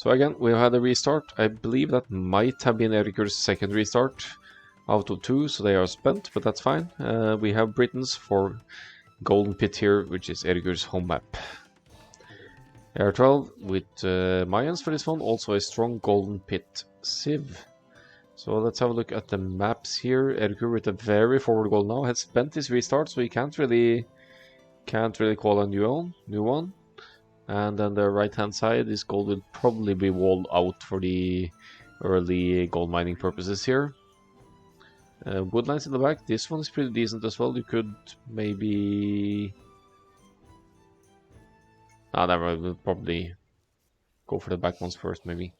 So again, we've had a restart. I believe that might have been Erikur's second restart out of 2, so they are spent, but that's fine. We have Britons for Golden Pit here, which is Erikur's home map. AR12 with Mayans for this one, also a strong Golden Pit Civ. So let's have a look at the maps here. Erikur with a very forward goal now has spent his restart, so he can't really call a new one. And then the right hand side, this gold will probably be walled out for the early gold mining purposes here. Woodlines in the back, this one is pretty decent as well. You could maybe... never mind, we'll probably go for the back ones first, maybe.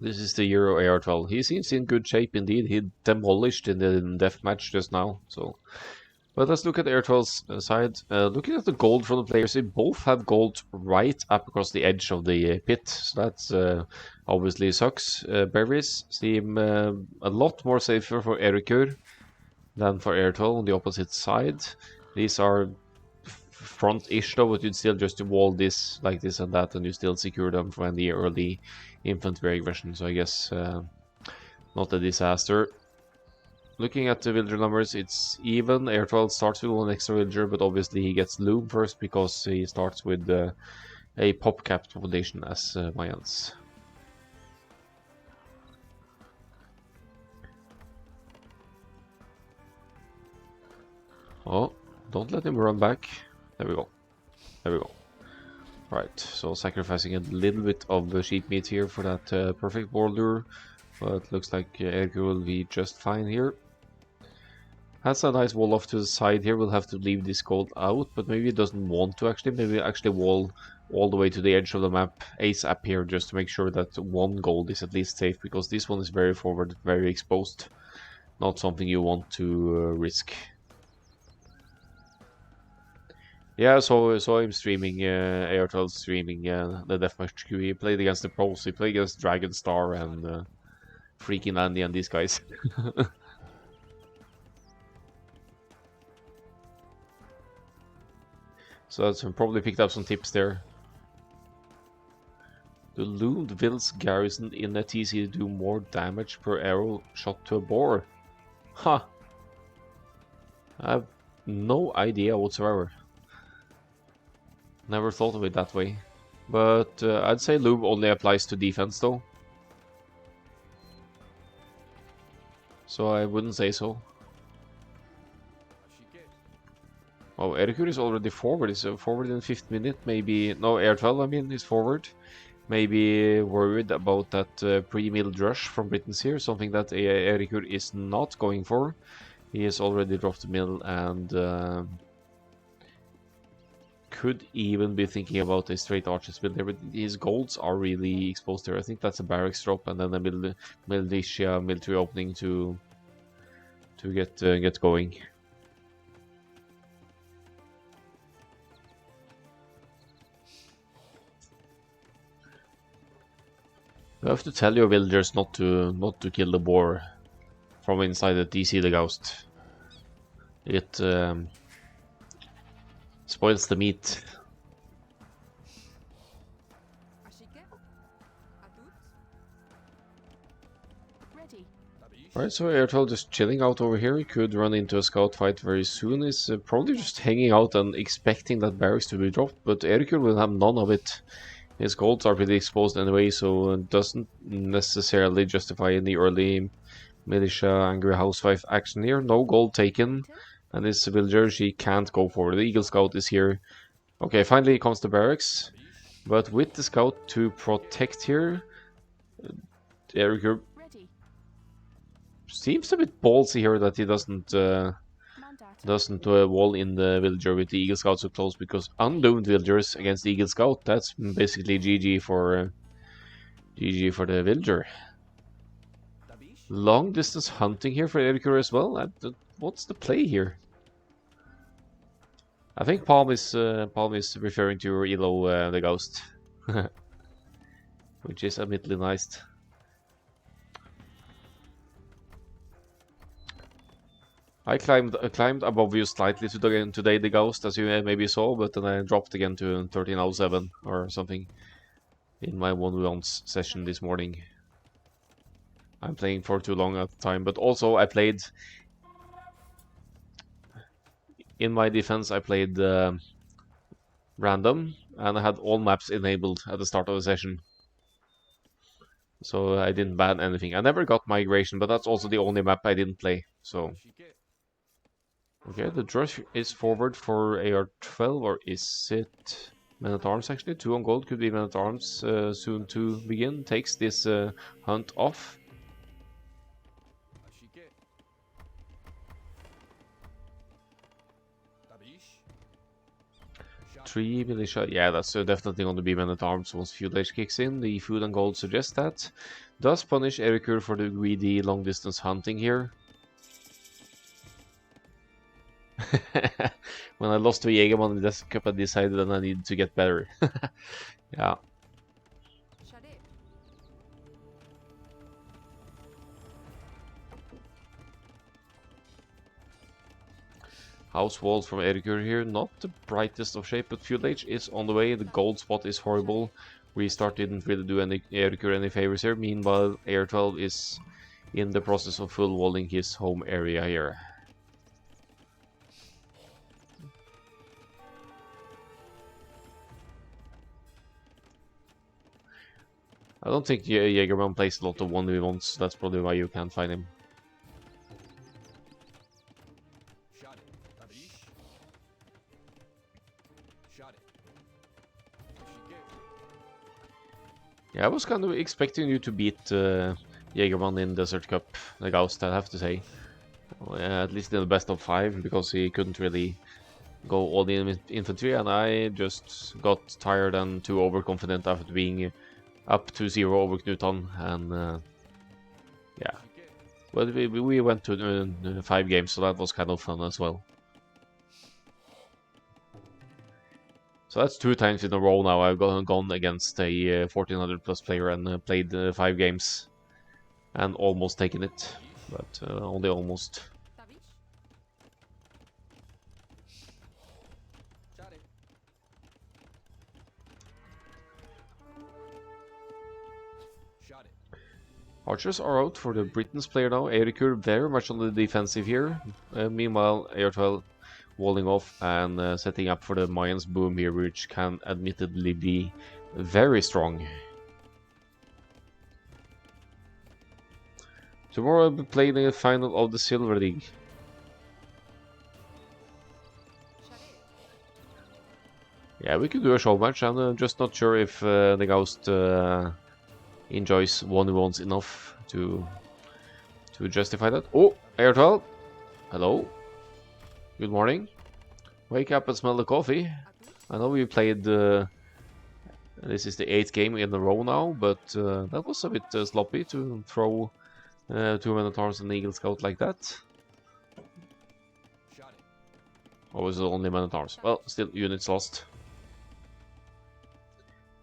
This is the Euro AR12. He seems in good shape indeed. He demolished in the deathmatch just now. So, but let's look at AR12's side. Looking at the gold from the players, they both have gold right up across the edge of the pit. So that's obviously sucks. Berries seem a lot more safer for Erikur than for AR12 on the opposite side. These are front-ish though, but you'd still just wall this like this and that, and you still secure them from the early infantry aggression, so I guess not a disaster. Looking at the villager numbers, it's even. AR12 starts with 1 extra villager, but obviously he gets Loom first because he starts with a pop-capped population as Mayans. Oh, don't let him run back. There we go. There we go. Right, so sacrificing a little bit of sheep meat here for that perfect boar lure, but looks like Erikur will be just fine here. Has a nice wall off to the side here. We'll have to leave this gold out, but maybe it doesn't want to actually. Maybe actually wall all the way to the edge of the map ASAP here, just to make sure that one gold is at least safe, because this one is very forward, very exposed. Not something you want to risk. Yeah, so him streaming, AR12 streaming the Deathmatch queue. He played against the pros, he played against Dragon Star and freaking Andy and these guys. So that's probably picked up some tips there. The loomed Vils garrison in a TC do more damage per arrow shot to a boar. Huh. I have no idea whatsoever. Never thought of it that way. But I'd say Loom only applies to defense though. So I wouldn't say so. Oh, Erikur is already forward. Is forward in 5th minute. Maybe... No, AR12 I mean is forward. Maybe worried about that pre-mill rush from Britons here. Something that Erikur is not going for. He has already dropped the mill and... could even be thinking about a straight arches build there, but his golds are really exposed there. I think that's a barracks drop and then a militia military opening to get going. You have to tell your villagers not to kill the boar from inside the DC the Ghost. It spoils the meat. Alright, so AR12 just chilling out over here. He could run into a scout fight very soon. He's probably just hanging out and expecting that barracks to be dropped, but Erikur will have none of it. His golds are pretty exposed anyway, so it doesn't necessarily justify any early militia angry housewife action here. No gold taken. And this villager, she can't go forward. The Eagle Scout is here. Okay, finally comes the barracks. But with the Scout to protect here, Erikur seems a bit ballsy here that he doesn't wall in the villager with the Eagle Scout so close, because undoomed villagers against the Eagle Scout, that's basically GG for the villager. Long distance hunting here for Erikur as well. What's the play here? I think Palm is referring to Elo the Ghost, which is admittedly nice. I climbed above you slightly today, the Ghost, as you maybe saw, but then I dropped again to 1307 or something in my 1v1 session this morning. I'm playing for too long at the time, but also I played... In my defense, I played random, and I had all maps enabled at the start of the session. So I didn't ban anything. I never got Migration, but that's also the only map I didn't play, so... Okay, the rush is forward for AR12, or is it Men-at-Arms actually? 2 on gold, could be Men-at-Arms soon to begin. Takes this hunt off. 3 militia, yeah, that's definitely going to be Men-at-Arms once Feudal Age kicks in. The food and gold suggests that. Does punish Erikur for the greedy long-distance hunting here. When I lost to Jägerman in the Desert Cup, I decided that I needed to get better. Yeah. House walls from Erikur here, not the brightest of shape, but Feudal Age is on the way. The gold spot is horrible. Restart didn't really do Erikur any favors here. Meanwhile, AR12 is in the process of full walling his home area here. I don't think Jägerman plays a lot of 1v1s, that's probably why you can't find him. Yeah, I was kind of expecting you to beat Jägerman in Desert Cup, the Ghost, I have to say. Well, at least in the best of 5, because he couldn't really go all in with infantry, and I just got tired and too overconfident after being up to 0 over Knutan, and yeah. Well, we went to 5 games, so that was kind of fun as well. So that's 2 times in a row now I've gone against a 1400 plus player and played 5 games and almost taken it, but only almost. Archers are out for the Britons player now. Erikur very much on the defensive here. Meanwhile, AR12 walling off and setting up for the Mayans boom here, which can admittedly be very strong. Tomorrow I'll be playing the final of the Silver League. Yeah, we could do a show match. I'm just not sure if the Ghost enjoys 1v1s enough to justify that. Oh, AR12! Hello. Good morning. Wake up and smell the coffee. I know we played... this is the 8th game in a row now, but that was a bit sloppy to throw 2 Men-at-Arms and Eagle Scout like that. Or was it only Men-at-Arms? Well, still units lost.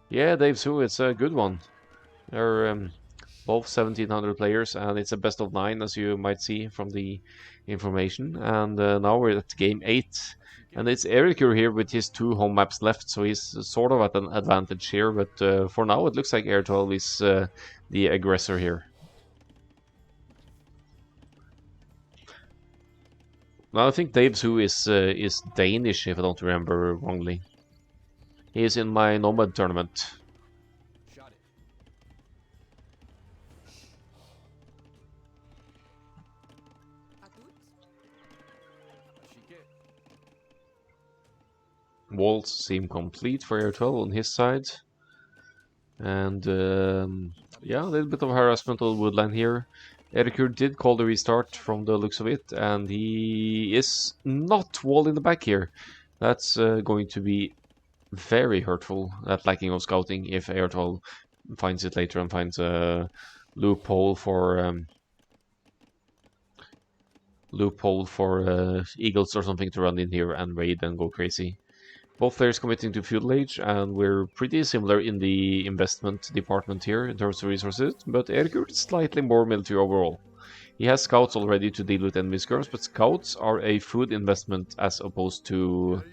Yeah, Dave Sue, it's a good one. They're both 1700 players, and it's a best of 9, as you might see from the information. And now we're at game 8, and it's Erikur here with his 2 home maps left, so he's sort of at an advantage here. But for now, it looks like AR12 is the aggressor here. Now I think Dave Sue is Danish, if I don't remember wrongly. He is in my Nomad tournament. Walls seem complete for AR12 on his side. And yeah, a little bit of harassment on Woodline here. Erikur did call the restart from the looks of it, and he is not walled in the back here. That's going to be very hurtful, that lacking of scouting, if AR12 finds it later and finds a loophole for Eagles or something to run in here and raid and go crazy. Both players committing to Feudal Age, and we're pretty similar in the investment department here in terms of resources, but Erikur is slightly more military overall. He has scouts already to deal with enemy skirms, but scouts are a food investment as opposed to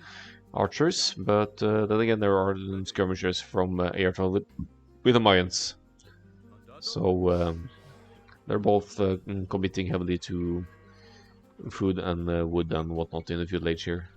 archers. But then again, there are skirmishers from AR12 with the Mayans. So they're both committing heavily to food and wood and whatnot in the feudal age here.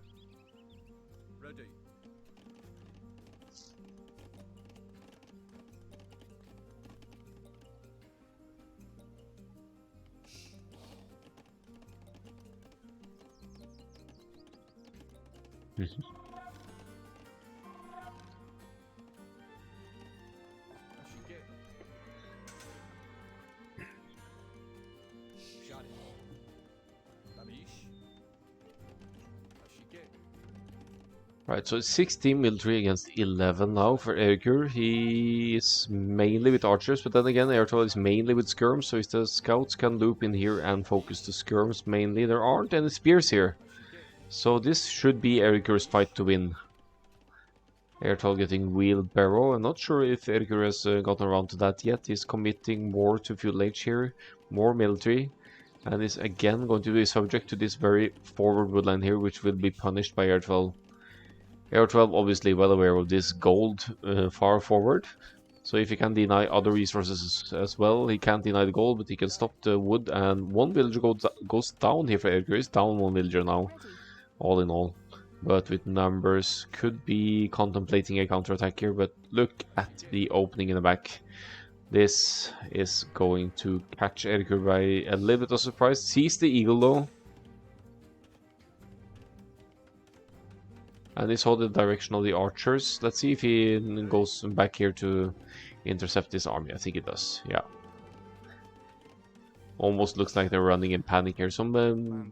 Right, so it's 16 military against 11 now for Erikur. He is mainly with archers, but then again, Airtel is mainly with skirms, so if the scouts can loop in here and focus the skirms mainly, there aren't any spears here. So this should be Erikur's fight to win. Airtel getting wheelbarrow. I'm not sure if Erikur has gotten around to that yet. He's committing more to feudal age here, more military, and is again going to be subject to this very forward woodline here, which will be punished by Airtel. AR12 obviously well aware of this gold far forward, so if he can deny other resources as well, he can't deny the gold, but he can stop the wood, and one villager goes down here for Erikur. He's down one villager now, all in all. But with numbers, could be contemplating a counterattack here, but look at the opening in the back. This is going to catch Erikur by a little bit of surprise. Sees the eagle though. And he saw the direction of the archers. Let's see if he goes back here to intercept this army. I think it does, yeah. Almost looks like they're running in panic here. Some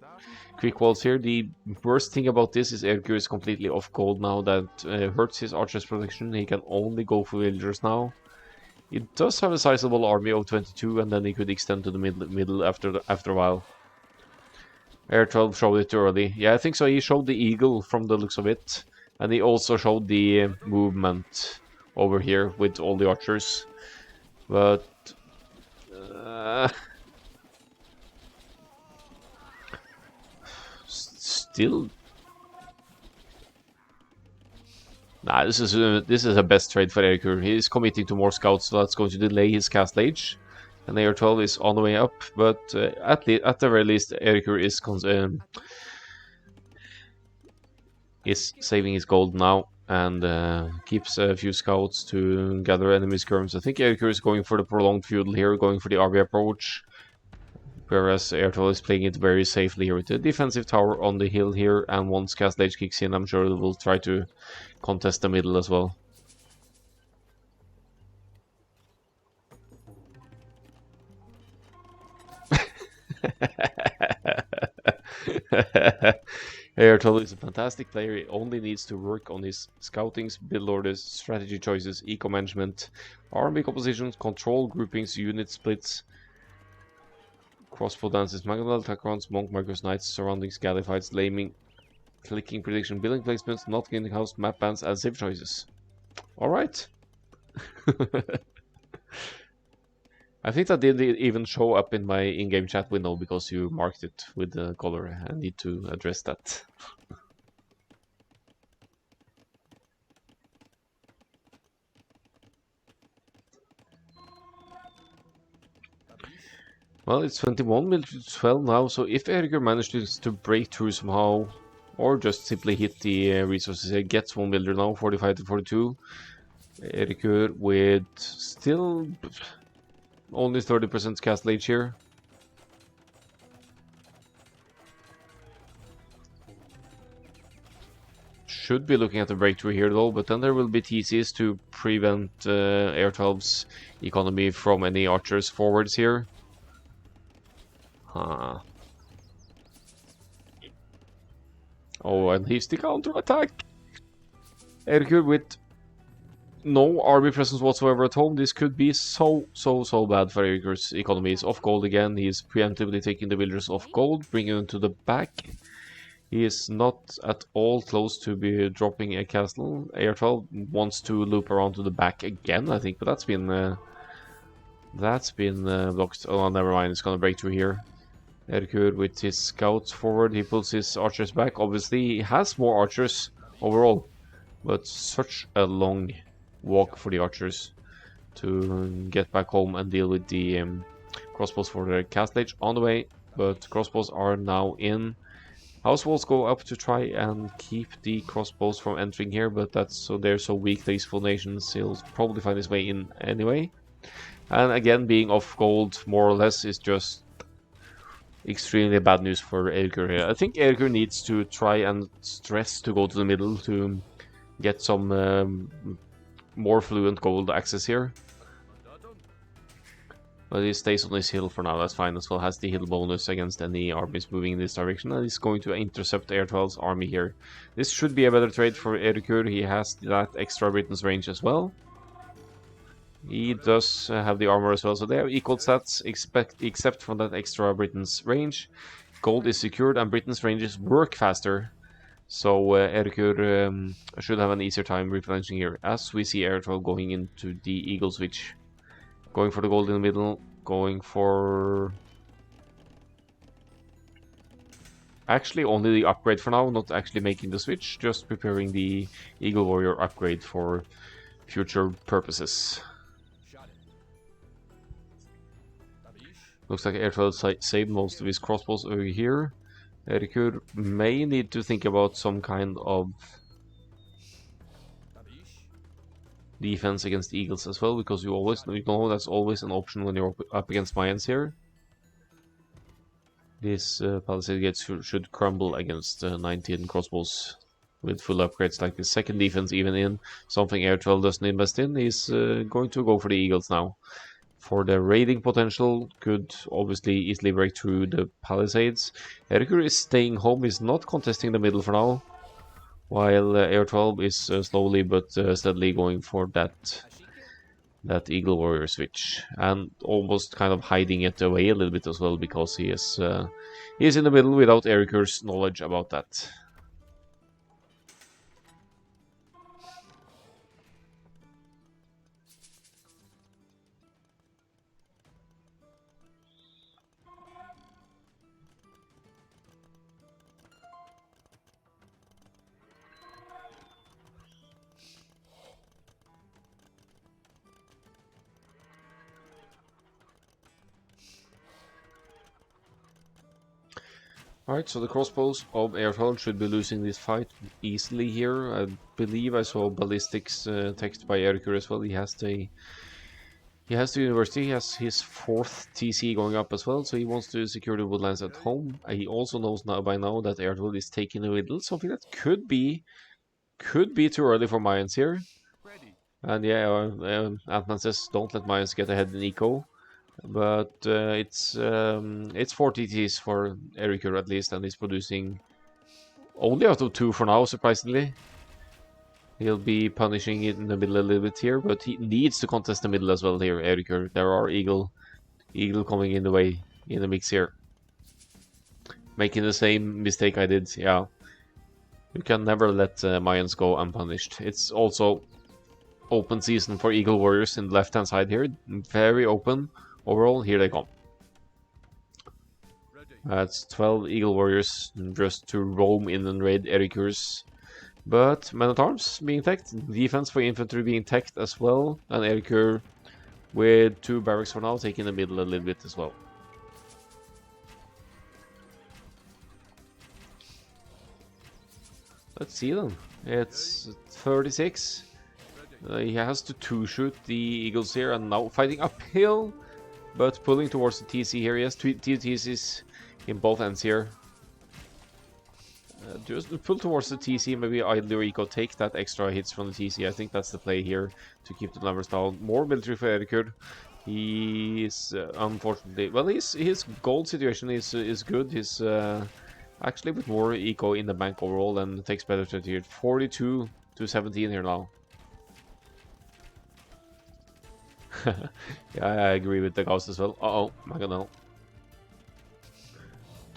quick walls here. The worst thing about this is Erikur is completely off gold now. That hurts his archer's protection. He can only go for villagers now. He does have a sizable army of 22, and then he could extend to the middle after a while. AR12 showed it too early. Yeah, I think so. He showed the eagle from the looks of it. And he also showed the movement over here with all the archers. But still, nah. This is a best trade for Erikur. He's committing to more scouts, so that's going to delay his cast age. And AR12 is on the way up, but at the very least, Erikur is saving his gold now and keeps a few scouts to gather enemy skirms. I think Erikur is going for the prolonged feudal here, going for the RB approach, whereas AR12 is playing it very safely here with the defensive tower on the hill here, and once cast age kicks in, I'm sure they will try to contest the middle as well. AR12 is a fantastic player. He only needs to work on his scoutings, build orders, strategy choices, eco management, army compositions, control groupings, unit splits, crossbow dances, magnal attack rounds, monk markers, knights, surroundings, galley fights, laming, clicking prediction, building placements, not getting house, map bans, and save choices. Alright. I think that did even show up in my in-game chat window because you marked it with the color. I need to address that. Well, it's 21 military to 12 now, so if Erikur manages to break through somehow, or just simply hit the resources, he gets one builder now, 45 to 42. Erikur with still only 30% cast age here. Should be looking at the breakthrough here though, but then there will be TCs to prevent AR12's economy from any archers forwards here. Huh. Oh, and he's the counter-attack! Erikur with no army presence whatsoever at home. This could be so bad for Erikur's economy. He's off gold again. He's preemptively taking the villagers off gold, bringing them to the back. He is not at all close to be dropping a castle. AR12 wants to loop around to the back again, I think, but that's been blocked. Oh, never mind. It's gonna break through here. Erikur with his scouts forward, he pulls his archers back. Obviously, he has more archers overall, but such a long walk for the archers to get back home and deal with the crossbows for the castle age on the way. But crossbows are now in. House walls go up to try and keep the crossbows from entering here, but that's so they're so weak, these full nations, he'll probably find his way in anyway. And again, being off gold more or less is just extremely bad news for Erikur here. I think Erikur needs to try and stress to go to the middle to get some more fluent gold access here. But he stays on his hill for now, that's fine as well. Has the hill bonus against any armies moving in this direction, and he's going to intercept AR12's army here. This should be a better trade for Erikur. He has that extra Britain's range as well. He does have the armor as well, so they have equal stats except for that extra Britain's range. Gold is secured and Britain's ranges work faster. So Erikur should have an easier time replenishing here, as we see AR12 going into the Eagle switch. Going for the gold in the middle, going for... Actually only the upgrade for now, not actually making the switch, just preparing the Eagle Warrior upgrade for future purposes. Looks like AR12 saved most of his crossbows over here. Erikur may need to think about some kind of defense against eagles as well, because you know that's always an option when you're up against Mayans here. This palisade gate should crumble against 19 crossbows with full upgrades like the second defense even in, something AR12 doesn't invest in. He's going to go for the eagles now. For the raiding potential, could obviously easily break through the palisades. Erikur is staying home, he's not contesting the middle for now, while AR12 is slowly but steadily going for that Eagle Warrior switch, and almost kind of hiding it away a little bit as well, because he is in the middle without Erikur's knowledge about that. Alright, so the crossbows of AR12 should be losing this fight easily here. I believe I saw ballistics text by Erikur as well. He has the university, he has his 4th TC going up as well, so he wants to secure the woodlands at home. He also knows by now that AR12 is taking the middle, something that could be too early for Mayans here. And yeah, Ant-Man says don't let Mayans get ahead in eco. But it's 4 TTs for Erikur at least, and he's producing only out of 2 for now, surprisingly. He'll be punishing it in the middle a little bit here, but he needs to contest the middle as well here, Erikur. There are Eagle coming in the way, in the mix here. Making the same mistake I did, yeah. You can never let Mayans go unpunished. It's also open season for Eagle Warriors in the left-hand side here. Very open. Overall, here they come. That's 12 Eagle Warriors just to roam in and raid Erikur's. But men-at-arms being teched, defense for infantry being teched as well, and Erikur with 2 barracks for now, taking the middle a little bit as well. Let's see then. It's 36. He has to 2-shoot the Eagles here, and now fighting uphill. But pulling towards the TC here, he has 2 TCs in both ends here. Just pull towards the TC, maybe idle or eco, take that extra hits from the TC. I think that's the play here to keep the numbers down. More military for Erikur. He's unfortunately, well, his gold situation is good. He's actually with more eco in the bank overall, and takes better to here. 42 to 17 here now. Yeah, I agree with the Gauss as well. Uh-oh, Maganel.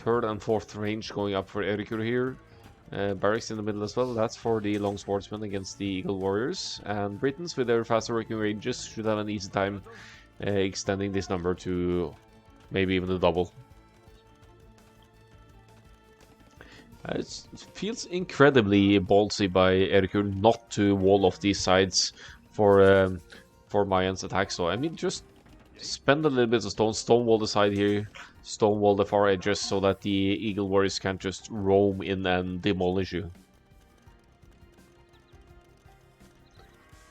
3rd and 4th range going up for Erikur here. Barracks in the middle as well. That's for the long swordsmen against the Eagle Warriors. And Britons with their faster working ranges should have an easy time extending this number to maybe even the double. It feels incredibly ballsy by Erikur not to wall off these sides for Mayan's attack. So I mean, just spend a little bit of stonewall the side here, stonewall the far edges, so that the Eagle Warriors can just roam in and demolish you.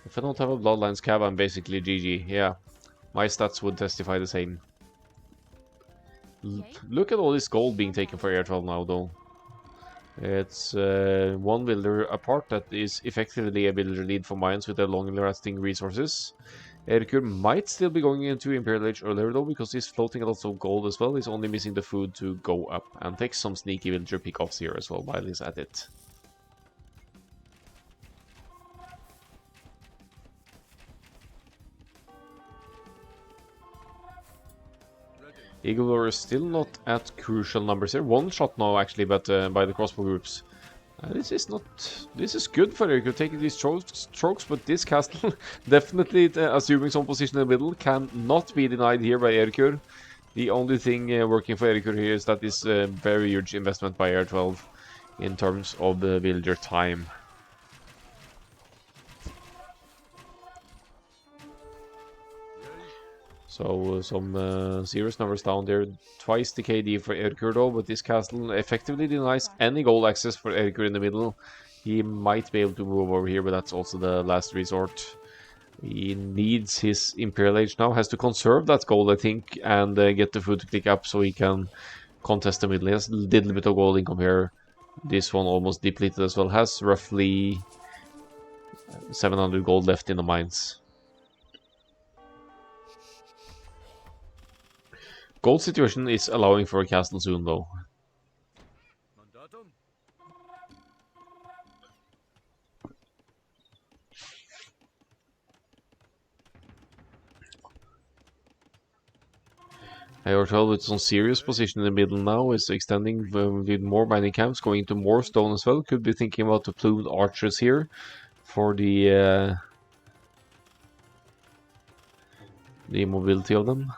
If I don't have a Bloodlines Cav, I'm basically GG. Yeah, my stats would testify the same. Look at all this gold being taken for AR12 now, though. It's one builder apart that is effectively a builder lead for mines with their long-lasting resources. Erikur might still be going into Imperial Age earlier though, because he's floating a lot of gold as well. He's only missing the food to go up, and takes some sneaky villager pickoffs here as well while he's at it. Eagle Warriors still not at crucial numbers here. One shot now actually, but by the crossbow groups. This is good for Erikur taking these strokes, but this castle definitely assuming some position in the middle cannot be denied here by Erikur. The only thing working for Erikur here is that this very huge investment by AR12 in terms of the villager time. So some serious numbers down there. Twice the KD for Erikur though, but this castle effectively denies any goal access for Erikur in the middle. He might be able to move over here, but that's also the last resort. He needs his Imperial Age now, has to conserve that gold I think, and get the food to click up so he can contest the middle. He has a little bit of gold income here. This one almost depleted as well, has roughly 700 gold left in the mines. Gold situation is allowing for a castle soon, though. AR12 with some serious position in the middle now is extending with more mining camps, going into more stone as well. Could be thinking about the plumed archers here for the mobility of them.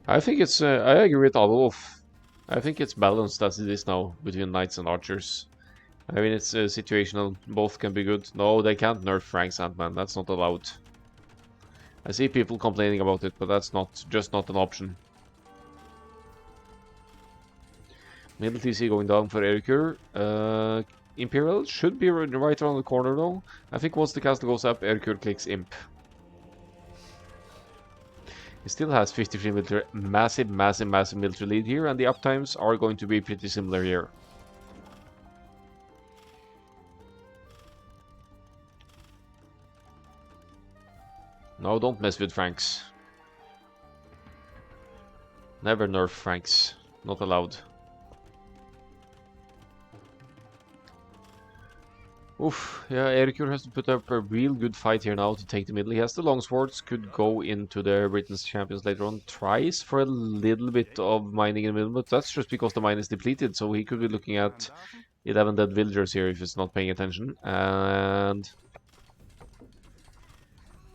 I think it's, I agree with Adolf. I think it's balanced as it is now between knights and archers. I mean, it's situational, both can be good. No, they can't nerf Frank's Ant-Man, that's not allowed. I see people complaining about it, but that's just not an option. Middle TC going down for Erikur. Imperial should be right around the corner though. I think once the castle goes up, Erikur clicks Imp. He still has 53 military, massive military lead here, and the uptimes are going to be pretty similar here. No, don't mess with Franks. Never nerf Franks. Not allowed. Oof, yeah, Erikur has to put up a real good fight here now to take the middle. He has the longswords, could go into the Britain's champions later on. Tries for a little bit of mining in the middle, but that's just because the mine is depleted, so he could be looking at 11 dead villagers here if he's not paying attention. And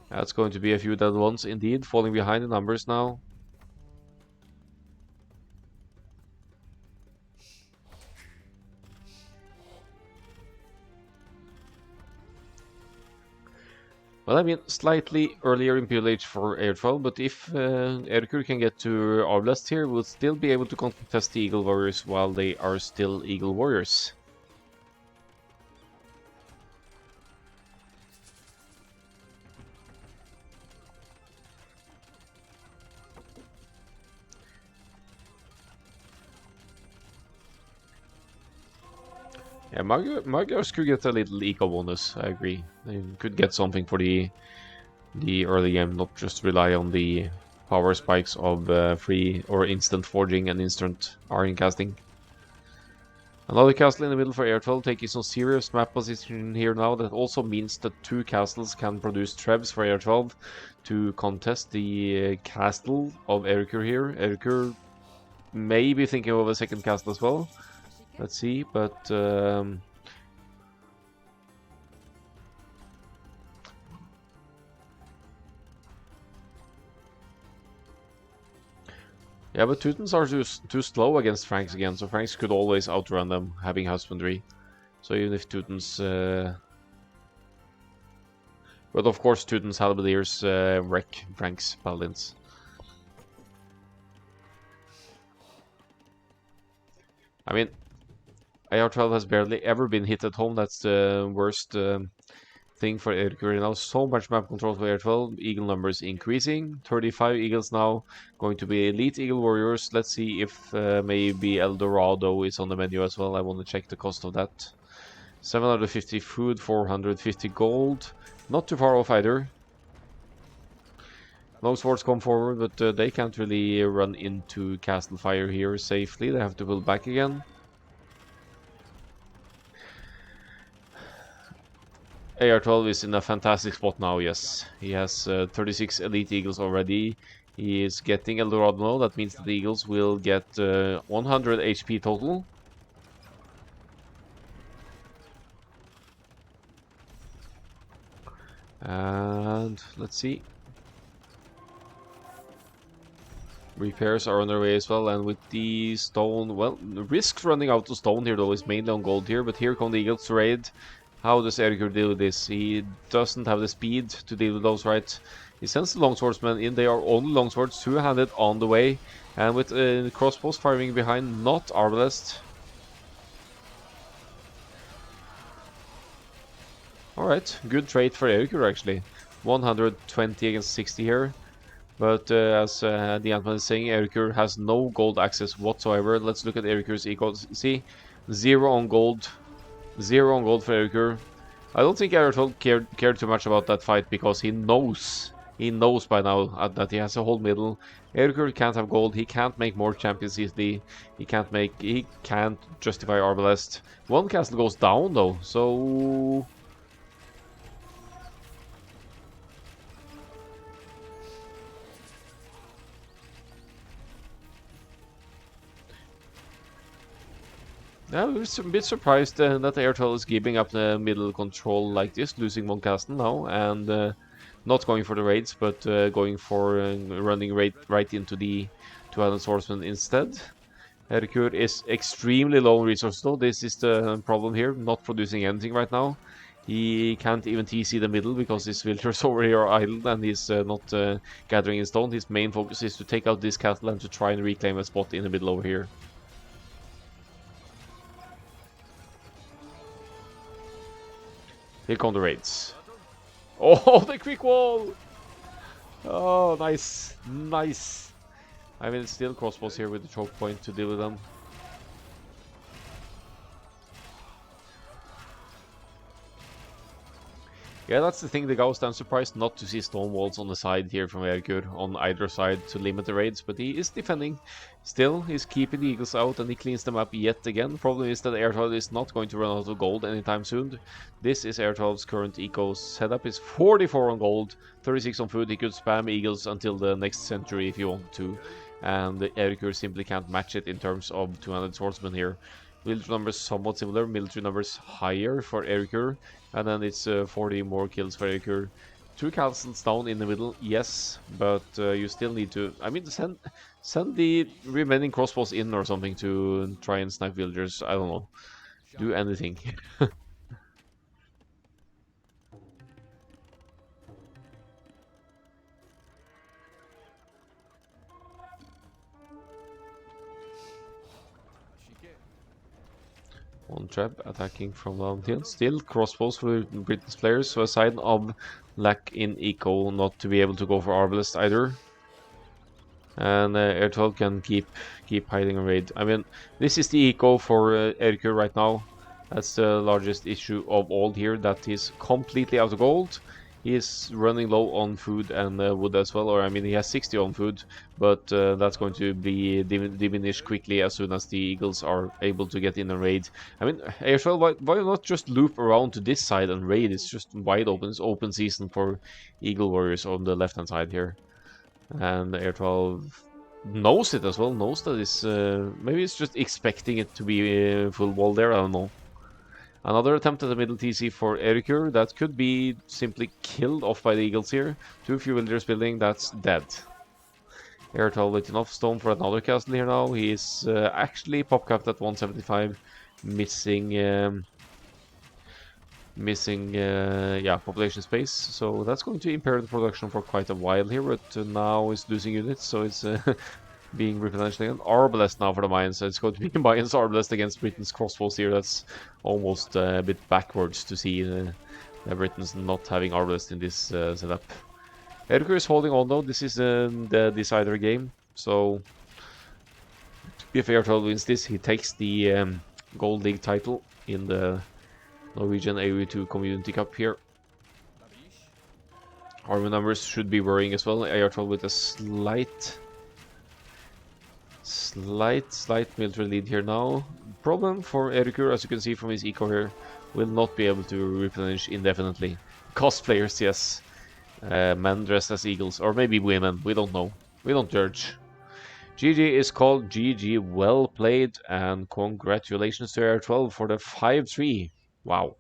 that's going to be a few dead ones indeed, falling behind the numbers now. Well, I mean, slightly earlier Imperial Age for AR12, but if Erikur can get to Arblast here, we'll still be able to contest the Eagle Warriors while they are still Eagle Warriors. Yeah, Magyars could get a little eco bonus, I agree. They could get something for the early game, not just rely on the power spikes of free or instant forging and instant iron casting. Another castle in the middle for AR12, taking some serious map position here now. That also means that two castles can produce trebs for AR12 to contest the castle of Erikur here. Erikur may be thinking of a second castle as well. Let's see, but Yeah, but Teutons are too slow against Franks again, so Franks could always outrun them, having husbandry. So even if Teutons... But of course Teutons Halberdiers wreck Franks Paladins. I mean, AR12 has barely ever been hit at home. That's the worst thing for Erikur now. So much map control for AR12. Eagle numbers increasing. 35 eagles now. Going to be elite eagle warriors. Let's see if maybe Eldorado is on the menu as well. I want to check the cost of that. 750 food, 450 gold. Not too far off either. No swords come forward, but they can't really run into Castle Fire here safely. They have to pull back again. AR12 is in a fantastic spot now, yes. He has 36 elite eagles already. He is getting Eldorado now. That means that the eagles will get 100 HP total. And let's see. Repairs are on their way as well, and with the stone, well, the risk running out of stone here though is mainly on gold here, but here come the eagles to raid. How does Erikur deal with this? He doesn't have the speed to deal with those, right? He sends the longswordsmen in. They are only longswords, two-handed on the way, and with crossbows firing behind, not arbalest. Alright, good trade for Erikur actually. 120 against 60 here. But as the Ant-Man is saying, Erikur has no gold access whatsoever. Let's look at Erikur's equals. See, 0 on gold. 0 on gold for Erikur. I don't think Erikur cared too much about that fight because he knows by now that he has a whole middle. Erikur can't have gold. He can't make more champions easily. He can't justify Arbalest. One castle goes down though, so... Yeah, I was a bit surprised that Airtel is giving up the middle control like this, losing one castle now, and not going for the raids, but going for running right into the 200 swordsmen instead. Erikur is extremely low on resources though. This is the problem here, not producing anything right now. He can't even TC the middle because his villagers over here are idle and he's not gathering in stone. His main focus is to take out this castle and to try and reclaim a spot in the middle over here. Here come the raids. Oh, the quick wall! Oh, nice. Nice. I mean, it's still crossbows here with the choke point to deal with them. Yeah, that's the thing. The Ghost, I'm surprised not to see stone walls on the side here from Erikur on either side to limit the raids, but he is defending. Still, he's keeping the eagles out and he cleans them up yet again. Problem is that Air12 is not going to run out of gold anytime soon. This is Air12's current eco setup. Is 44 on gold, 36 on food. He could spam eagles until the next century if he wanted to, and Erikur simply can't match it in terms of 200 swordsmen here. Military numbers somewhat similar, military numbers higher for Erikur, and then it's 40 more kills for Erikur. 2 castles down in the middle, yes, but you still need to, I mean, send the remaining crossbows in or something to try and snipe villagers, I don't know. Do anything. One trap attacking from down here. Still crossbows for Britain's players, so a sign of lack in eco, not to be able to go for Arbalest either. And Air12 can keep hiding a raid. I mean, this is the eco for Erikur right now. That's the largest issue of all here, that he's completely out of gold. He is running low on food and wood as well, or I mean he has 60 on food, but that's going to be diminished quickly as soon as the eagles are able to get in and raid. I mean, AFL, why not just loop around to this side and raid? It's just wide open, it's open season for eagle warriors on the left hand side here. And Air 12 knows it as well, knows that it's, maybe it's just expecting it to be full wall there, I don't know. Another attempt at the middle TC for Erikur, that could be simply killed off by the eagles here. Too few villagers building, that's dead. AR12 with enough stone for another castle here now. He is actually pop capped at 175, missing yeah, population space, so that's going to impair the production for quite a while here, but now it's losing units, so it's being replenished again. Arbalest now for the Mayans, so it's going to be Mayans Arbalest against Britain's crossbows here. That's almost a bit backwards to see the Britons not having Arbalest in this setup. Erikur is holding on though. This is the decider game, so if AR12 wins this, he takes the Gold League title in the Norwegian AOE2 Community Cup here. Army numbers should be worrying as well. AR12 with a slight military lead here now. Problem for Erikur, as you can see from his eco here, will not be able to replenish indefinitely. Cosplayers, yes. Men dressed as eagles, or maybe women, we don't know. We don't judge. GG is called GG, well played, and congratulations to AR12 for the 5-3. Wow.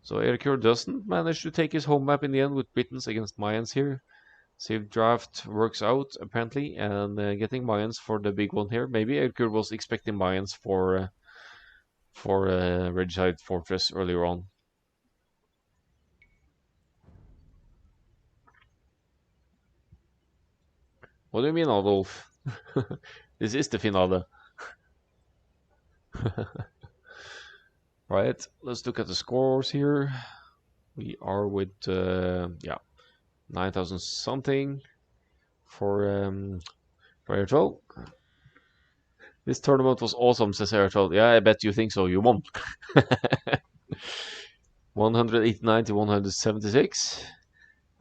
So Erikur doesn't manage to take his home map in the end with Britons against Mayans here. Save draft works out apparently, and getting Mayans for the big one here. Maybe Erikur was expecting Mayans for Regicide Fortress earlier on. What do you mean, Adolf? This is the finale. Right, let's look at the scores here. We are with yeah, 9,000 something for AR12. This tournament was awesome, says AR12. Yeah, I bet you think so. You won. 189 to 176.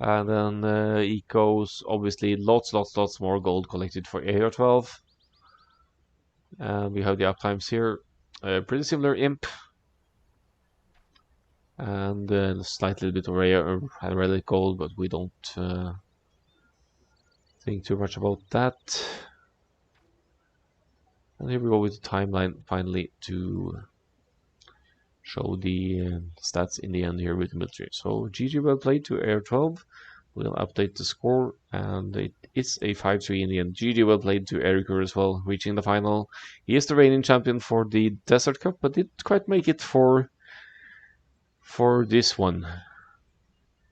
And then ecos, obviously lots more gold collected for AR12. And we have the uptimes here. Pretty similar imp. And slightly bit of rare relic gold, but we don't think too much about that. And here we go with the timeline finally to show the stats in the end here with the military. So GG well played to AR12. We'll update the score, and it is a 5-3 in the end. GG well played to Erikur as well, reaching the final. He is the reigning champion for the Desert Cup, but didn't quite make it for this one.